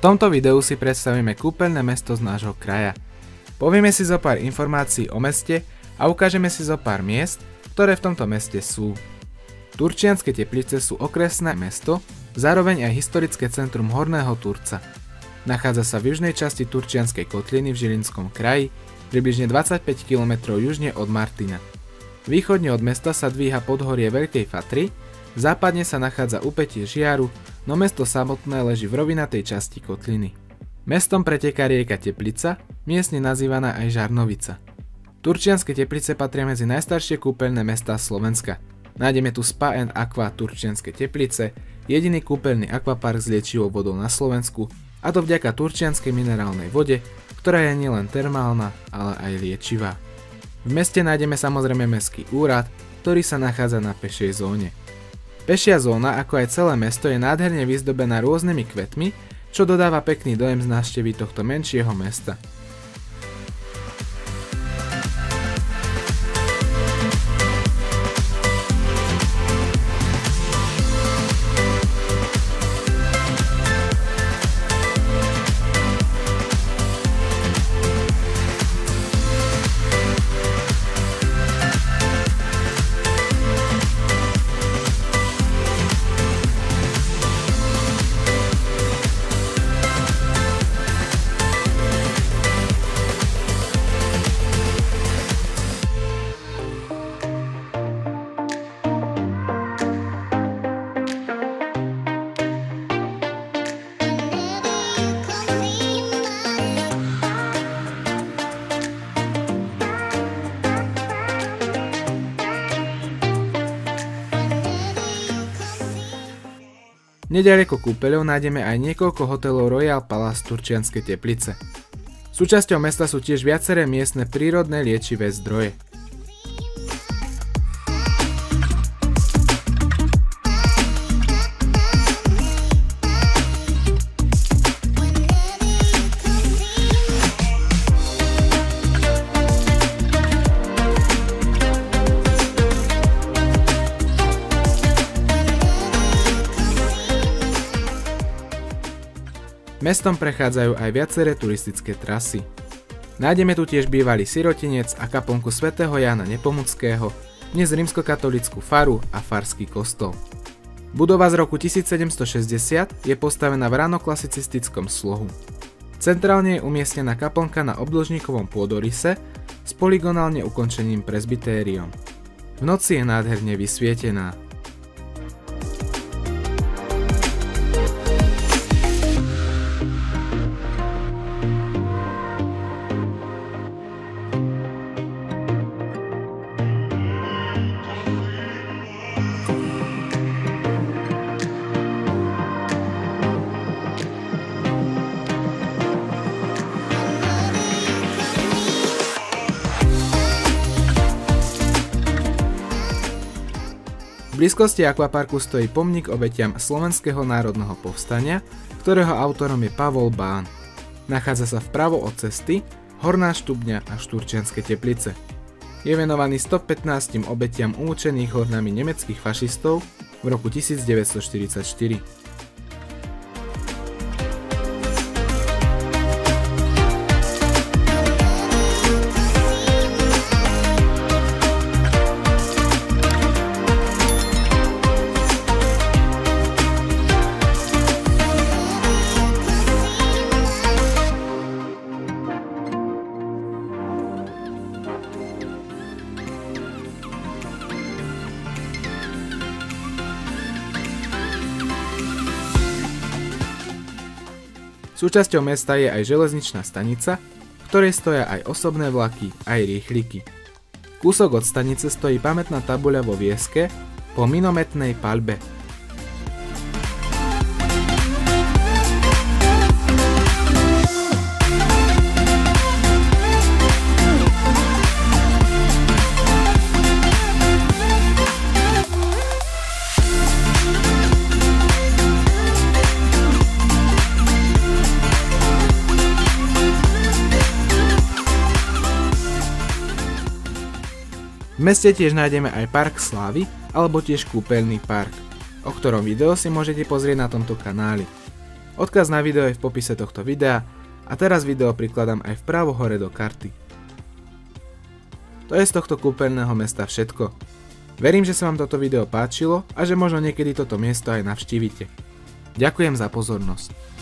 tomto videu si predstavíme kúpeľné mesto z nášho kraja. Povieme si zo pár informácií o meste a ukážeme si zo pár miest, ktoré v tomto meste sú. Turčianske Teplice sú okresné mesto, zároveň aj historické centrum Horného Turca. Nachádza sa v južnej časti Turčianskej kotliny v Žilinskom kraji, približne 25 km južne od Martina. Východne od mesta sa dvíha podhorie Veľkej Fatry, západne sa nachádza úpätie Žiaru, no mesto samotné leží v rovinatej časti kotliny. Mestom preteká rieka Teplica, miestne nazývaná aj Žarnovica. Turčianske Teplice patria medzi najstaršie kúpeľné mestá Slovenska. Nájdeme tu Spa and Aqua Turčianske Teplice, jediný kúpeľný akvapark s liečivou vodou na Slovensku, a to vďaka turčianskej minerálnej vode, ktorá je nielen termálna, ale aj liečivá. V meste nájdeme samozrejme mestský úrad, ktorý sa nachádza na pešej zóne. Pešia zóna, ako aj celé mesto, je nádherne vyzdobená rôznymi kvetmi, čo dodáva pekný dojem z návštevy tohto menšieho mesta. Neďaleko kúpeľov nájdeme aj niekoľko hotelov Royal Palace Turčianske Teplice. Súčasťou mesta sú tiež viaceré miestne prírodné liečivé zdroje. Mestom prechádzajú aj viaceré turistické trasy. Nájdeme tu tiež bývalý sirotinec a kaplnku svätého Jána Nepomuckého, dnes rímskokatolícku faru a farský kostol. Budova z roku 1760 je postavená v ranoklasicistickom slohu. Centrálne je umiestnená kaplnka na obdĺžnikovom pôdoryse s polygonálne ukončeným presbytériom. V noci je nádherne vysvietená. V blízkosti akvaparku stojí pomník obetiam Slovenského národného povstania, ktorého autorom je Pavol Bán. Nachádza sa vpravo od cesty, Horná Štubňa a Turčianske Teplice. Je venovaný 115 obetiam umúčených hornami nemeckých fašistov v roku 1944. Súčasťou mesta je aj železničná stanica, v ktorej stoja aj osobné vlaky, aj rýchliky. Kúsok od stanice stojí pamätná tabuľa vo Vieske po minometnej paľbe. V meste tiež nájdeme aj Park Slávy, alebo tiež kúpeľný park, o ktorom video si môžete pozrieť na tomto kanáli. Odkaz na video je v popise tohto videa a teraz video prikladám aj vpravo hore do karty. To je z tohto kúpeľného mesta všetko. Verím, že sa vám toto video páčilo a že možno niekedy toto miesto aj navštívite. Ďakujem za pozornosť.